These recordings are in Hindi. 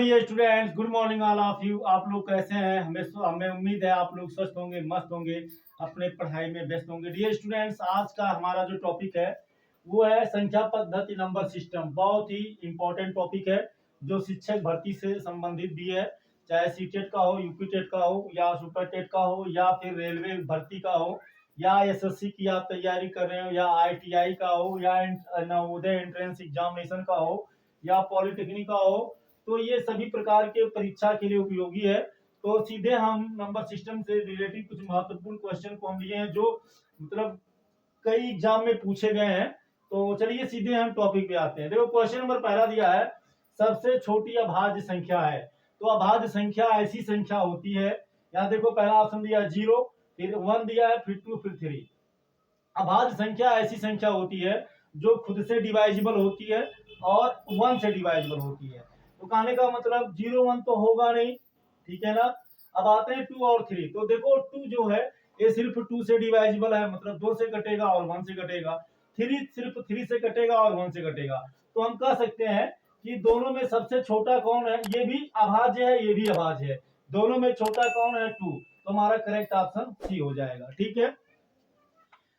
Dear students, good morning all of you. आप लोग कैसे हैं? हमें उम्मीद है आप लोग स्वस्थ होंगे, मस्त होंगे, अपने पढ़ाई में व्यस्त होंगे। डियर स्टूडेंट्स, आज का हमारा जो टॉपिक है वो है संख्या पद्धति नंबर सिस्टम। बहुत ही इंपॉर्टेंट टॉपिक है जो शिक्षक भर्ती से संबंधित भी है, चाहे सीटेट का हो, यूपी टेट का हो, या सुपर टेट का हो, या फिर रेलवे भर्ती का हो, या एसएससी की आप तैयारी कर रहे हो, या आईटीआई का हो, या नवोदय एंट्रेंस एग्जामिनेशन का हो, या पॉलिटेक्निक का हो। तो ये सभी प्रकार के परीक्षा के लिए उपयोगी है। तो सीधे हम नंबर सिस्टम से रिलेटेड कुछ महत्वपूर्ण क्वेश्चन को हम लिए हैं जो मतलब कई एग्जाम में पूछे गए हैं। तो चलिए सीधे हम टॉपिक पे आते हैं। देखो क्वेश्चन नंबर पहला दिया है, सबसे छोटी अभाज्य संख्या है। तो अभाज्य संख्या ऐसी संख्या होती है, यहाँ देखो पहला ऑप्शन दिया है 0, फिर 1 दिया है, फिर 2, फिर 3। अभाज्य संख्या ऐसी संख्या होती है जो खुद से डिवाइजिबल होती है और 1 से डिवाइजिबल होती है। तो कहने का मतलब 0 1 तो होगा नहीं, ठीक है ना। अब आते हैं 2 और 3। तो देखो 2 जो है ये सिर्फ 2 से डिवाइजिबल है, मतलब 2 से कटेगा और 1 से कटेगा। 3 सिर्फ 3 से कटेगा और 1 से कटेगा। तो हम कह सकते हैं कि दोनों में सबसे छोटा कौन है? ये भी अभाज्य है, ये भी अभाज्य है। दोनों में छोटा कौन है? 2। तो हमारा करेक्ट ऑप्शन सी हो जाएगा, ठीक है।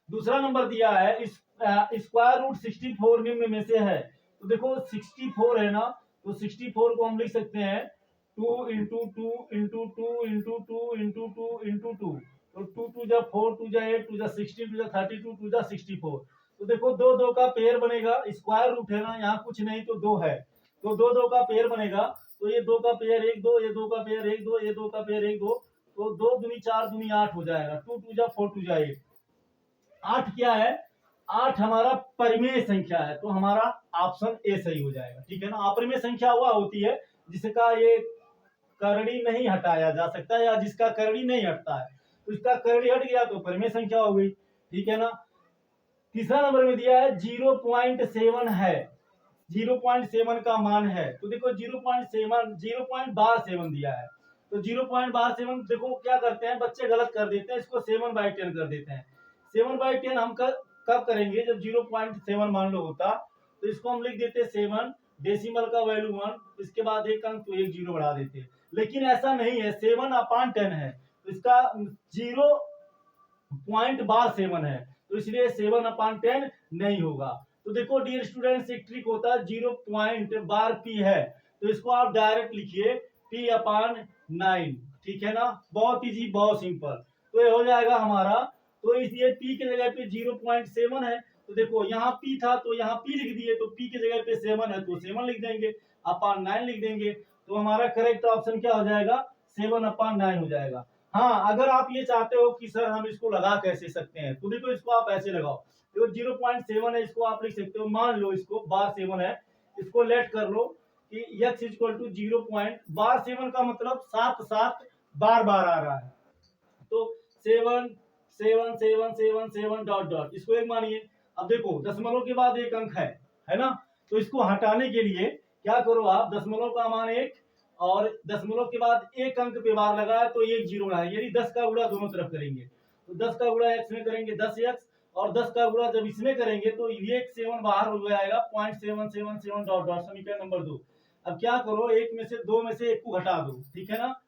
दूसरा नंबर दिया है स्क्वायर रूट 64 निम्न में से है। तो देखो 64 है ना, तो 64 को हम लिख सकते हैं 2 into 2 into 2 into 2 into 2 into 2। तो 2 2 जा 4, 2 जा 8, 2 जा 16, 2 जा 32, 2 जा 64। तो देखो 2 2 का पेयर बनेगा। स्क्वायर रूट है ना, यहाँ कुछ नहीं तो 2 है, तो 2 2 का पेयर बनेगा। तो ये 2 का पेयर 1 2, ये 2 का पेयर 1 2, ये 2 का पेयर 1 2। तो 2 दूनी 4 दूनी 8 हो जाएगा। 2 2 जा 4, 2 जा 8। 8 क्या है? 8 हमारा परिमेय संख्या है, तो हमारा ऑप्शन ए सही हो जाएगा, ठीक है ना। अपरिमेय संख्या वह होती है जिसका ये करड़ी नहीं हटाया जा सकता या जिसका करड़ी नहीं हटता है। तो इसका करड़ी हट गया तो परिमेय संख्या हो गई, ठीक है ना। तीसरा नंबर में दिया है 0.7 है, 0.7 का मान है। तो देखो 0.7 दिया है। तो 0.7 देखो क्या करते हैं बच्चे, गलत कर देते हैं, इसको 7/10 कर देते हैं। 7/10 हम कब करेंगे? जब 0.7 मान लो होता, तो इसको हम लिख देते 7, डेसिमल का वैल्यू 1, इसके बाद एक अंक तो एक 0 बढ़ा देते। लेकिन ऐसा नहीं है, 7/10 है, तो इसका 0.7 है, तो इसलिए 7/10 नहीं होगा। तो देखो डियर स्टूडेंट्स, एक ट्रिक होता है, 0.p है, तो इसको आप डायरेक्ट लिखिए p/9, ठीक है ना। बहुत इजी, बहुत सिंपल। तो ये हो जाएगा हमारा। तो इसलिए p की जगह पे 0.7 है, तो देखो यहाँ p था तो यहाँ p लिख दिए, तो p की जगह पे 7 है तो 7 लिख देंगे, अपॉन 9 लिख देंगे। तो हमारा करेक्ट ऑप्शन क्या हो जाएगा? 7/9 हो जाएगा। हाँ, अगर आप ये चाहते हो कि सर हम इसको लगा कैसे सकते हैं, तो देखो इसको आप ऐसे लगाओ। देखो 0.7 है, इसको आप लिख सकते हो, मान लो इसको बार 7 है, इसको लेट कर लो कि x इक्वल टू 0.7 का मतलब 7 7 बार बार आ रहा है, तो 7 7 7 7 7 डॉट डॉट, इसको एक मानिए। अब देखो दशमलव के बाद एक अंक है ना, तो इसको हटाने के लिए क्या करो आप, दशमलव का मान 1 और दशमलव के बाद एक अंक पे बार लगाया तो एक 0 रहा है, यानी 10 का गुणा दोनों तरफ करेंगे। तो 10 का गुणा x में करेंगे 10x, और 10 का गुणा जब इसमें करेंगे तो ये 7 बाहर हो जाएगा, 0.777 डॉट डॉट, समीकरण नंबर 2। अब क्या करो, एक में से 2 में से एक को हटा दो, ठीक है ना,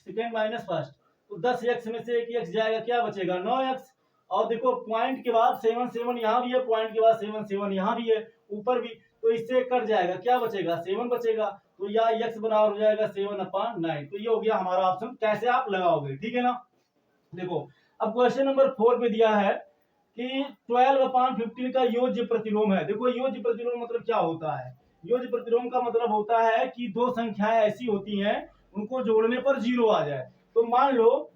सेकेंड माइनस फर्स्ट। तो 10x में से एक x जाएगा, क्या बचेगा? 9x। और देखो पॉइंट के बाद 7 7 यहाँ भी है, पॉइंट के बाद 7 7 यहाँ भी है, ऊपर भी, तो इससे कट जाएगा, क्या बचेगा? 7 बचेगा। तो या x बराबर हो जाएगा 7/9। तो ये हो गया हमारा ऑप्शन। कैसे आप लगाओगे, ठीक है ना। देखो अब क्वेश्चन नंबर 4 पे दिया है कि 12/15 का योज्य प्रतिलोम है। देखो योज्य प्रतिलोम मतलब क्या होता है? योज्य प्रतिलोम का मतलब होता है कि दो संख्याएं ऐसी होती हैं उनको जोड़ने पर 0 आ जाए। तो मान लो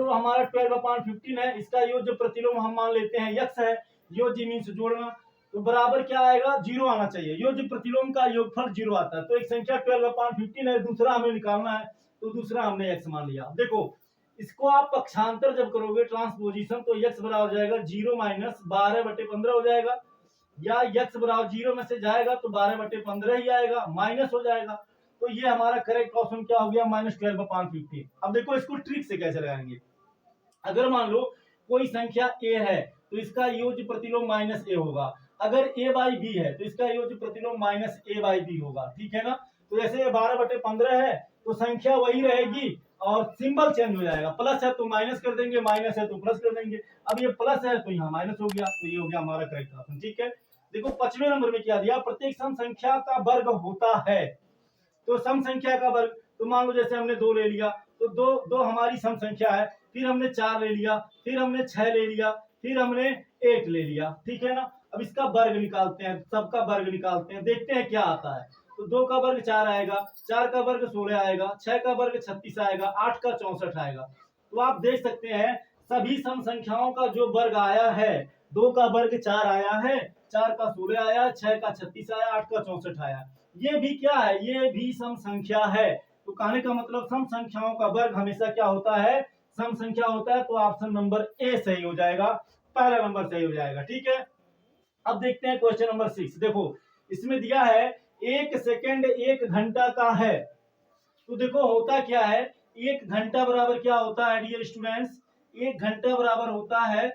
हमारा 12/15 है, इसका योज्य प्रतिलोम हम मान लेते हैं x है। योज्य मीन्स जोड़ना, तो बराबर क्या आएगा? 0 आना चाहिए। योज्य प्रतिलोम का योगफल 0 आता है। तो एक संख्या 12/15 है, दूसरा हमें निकालना है, तो दूसरा हमने x मान लिया। देखो इसको आप पक्षांतर जब करोगे ट्रांसपोजिशन, तो x बराबर हो जाएगा 0 माइनस 12/15 हो जाएगा, या x बराबर 0 में से जाएगा तो 12/15 ही आएगा, माइनस हो जाएगा। तो ये हमारा करेक्ट ऑप्शन क्या हो गया? -12/15। अब देखो इसको ट्रिक से कैसे लगाएंगे। अगर मान लो कोई संख्या a है तो इसका योज्य प्रतिलोम -a होगा। अगर a/b है तो इसका योज्य प्रतिलोम -a/b होगा, ठीक है ना। तो जैसे ये 12/15 है तो संख्या वही रहेगी और सिंबल चेंज हो जाएगा, प्लस है तो माइनस कर देंगे, माइनस है तो प्लस कर देंगे। अब ये प्लस है तो यहाँ माइनस हो गया, तो ये हो गया हमारा करेक्ट ऑप्शन। ठीक है, देखो 5वें नंबर में क्या दिया, प्रत्येक सम संख्या का वर्ग होता है। तो सम संख्या का वर्ग, तो मान लो जैसे हमने 2 ले लिया, तो दो हमारी सम संख्या है, फिर हमने 4 ले लिया, फिर हमने 6 ले लिया, फिर हमने 8 ले लिया। ठीक है ना, अब इसका वर्ग निकालते हैं, सबका वर्ग निकालते हैं, देखते हैं क्या आता है। तो 2 का वर्ग 4 आएगा, 4 का वर्ग 16 आएगा, 6 का वर्ग 36 आएगा, 8 का 64 आएगा। तो आप देख सकते हैं सभी सम संख्याओं का जो वर्ग आया है, 2 का वर्ग 4 आया है, 4 का 16 आया, 6 का 36 आया, 8 का 64 आया। ये भी क्या है, ये भी सम संख्या है। तो कहने का मतलब सम संख्याओं का वर्ग हमेशा क्या होता है, सम संख्या होता है। तो ऑप्शन नंबर ए सही हो जाएगा, पहला नंबर सही हो जाएगा। ठीक है, अब देखते हैं क्वेश्चन नंबर 6। देखो इसमें दिया है 1 सेकंड 1 घंटा का है। तो देखो होता क्या है, 1 घंटा बराबर क्या होता है डियर स्टूडेंट्स, 1 घंटा बराबर होता है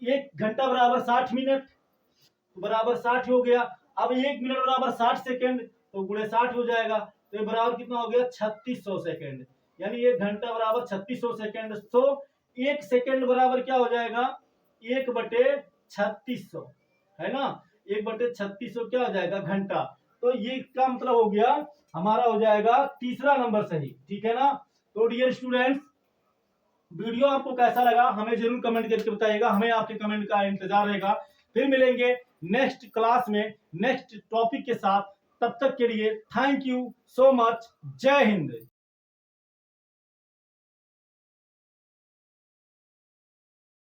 1 घंटा बराबर 60 मिनट, तो बराबर 60 हो गया। अब 1 मिनट बराबर 60 सेकंड, तो गुणे 60 हो जाएगा, तो ये बराबर कितना हो गया 3600 सेकंड, यानी 1 घंटा बराबर 3600 सेकंड। तो 1 सेकंड बराबर क्या हो जाएगा 1/3600, है ना, 1/3600 क्या हो जाएगा घंटा। तो ये का मतलब हो गया हमारा हो जाएगा तीसरा नंबर सही। ठीक है ना, तो डियर स्टूडेंट्स वीडियो आपको कैसा लगा हमें जरूर कमेंट करके बताइएगा, हमें आपके कमेंट का इंतजार रहेगा। फिर मिलेंगे नेक्स्ट क्लास में नेक्स्ट टॉपिक के साथ, तब तक के लिए थैंक यू सो मच, जय हिंद।